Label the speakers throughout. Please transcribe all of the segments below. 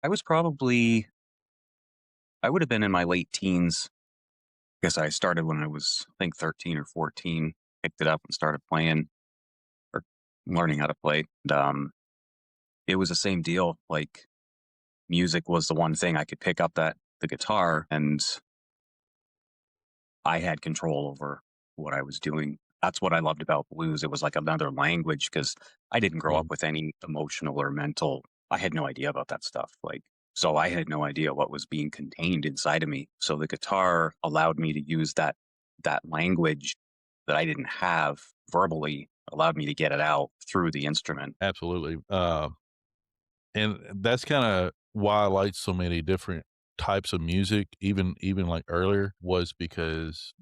Speaker 1: I was probably I would have been in my late teens. I guess I started when I was, I think, 13 or 14, picked it up and started playing or learning how to play. It was the same deal. Like, music was the one thing I could pick up that the guitar, and I had control over what I was doing. That's what I loved about blues. It was like another language because I didn't grow up
Speaker 2: Mm,
Speaker 1: with any emotional or mental. I had no idea about that stuff. Like, so I had no idea what was being contained inside of me. So the guitar allowed me to use that language that I didn't have verbally, allowed me to get it out through the instrument.
Speaker 2: absolutely. And that's kinda why I like so many different types of music, even, like, earlier, was because,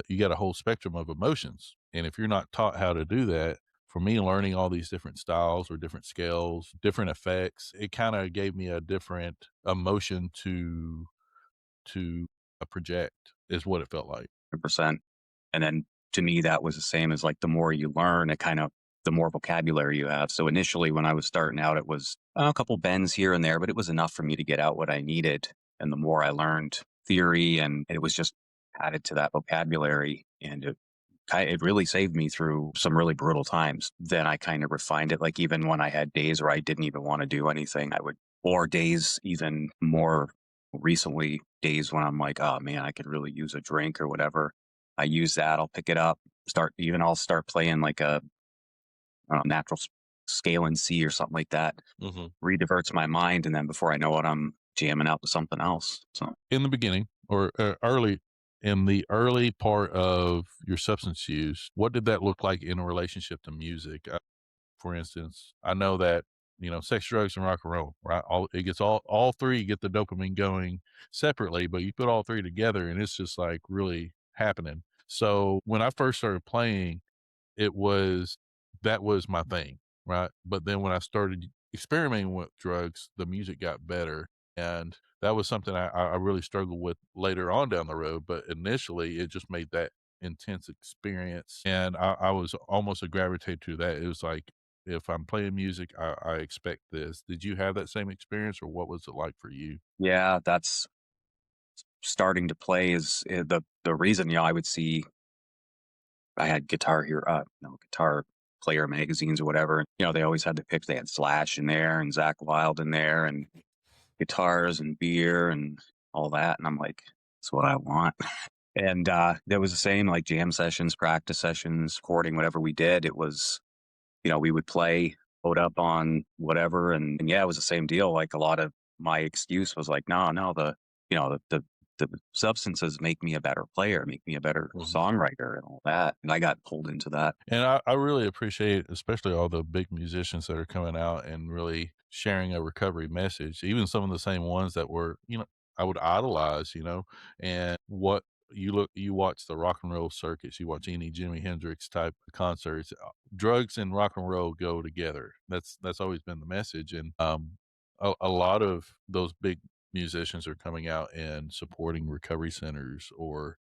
Speaker 2: you got a whole spectrum of emotions, and if you're not taught how to do that, for me, learning all these different styles or different scales, different effects, it kinda gave me a different emotion to, project, is what it felt like.
Speaker 1: 100%. And then to me, that was the same as like the more you learn, it kind of, the more vocabulary you have. So initially, when I was starting out, it was a couple bends here and there, but it was enough for me to get out what I needed. And the more I learned theory, and it was just added to that vocabulary, and it really saved me through some really brutal times. Then I kind of refined it. Like even when I had days where I didn't even want to do anything, or days even more recently, days when I'm like, oh man, I could really use a drink or whatever. I use that. I'll pick it up, I'll start playing like a natural scale in C or something like that.
Speaker 2: Mhm.
Speaker 1: Rediverts my mind. And then before I know it, I'm jamming out to something else. So
Speaker 2: In the beginning or, early in the early part of your substance use, what did that look like in a relationship to music? For instance, I know that, sex, drugs, and rock and roll, right? All 3 get the dopamine going separately, but you put all 3 together and it's just like really happening. So when I first started playing, it was that was my thing, right? But then when I started experimenting with drugs, the music got better, and that was something I really struggled with later on down the road, but initially, it just made that intense experience, and I was almost a gravitate to that. It was like, if I'm playing music, I expect this. Did you have that same experience, or what was it like for you?
Speaker 1: yeah, that's starting to play is the reason, I would see I had Guitar Hero, Guitar Player magazines or whatever. They always had the picks. They had Slash in there and Zach Wild in there and guitars and beer and all that. And I'm like, that's what I want. And there was the same like jam sessions, practice sessions, recording, whatever we did. It was, we would play, load up on whatever. And yeah, it was the same deal. Like a lot of my excuse was like, no, no, the substances make me a better player, make me a better songwriter and all that. And I got pulled into that.
Speaker 2: And I really appreciate, especially all the big musicians that are coming out and really sharing a recovery message, even some of the same ones that were, I would idolize, and what you watch the rock and roll circuits, you watch any Jimi Hendrix type concerts, drugs and rock and roll go together. That's always been the message. And a lot of those big musicians are coming out and supporting recovery centers or,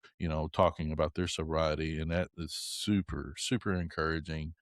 Speaker 2: talking about their sobriety, and that is super, super encouraging.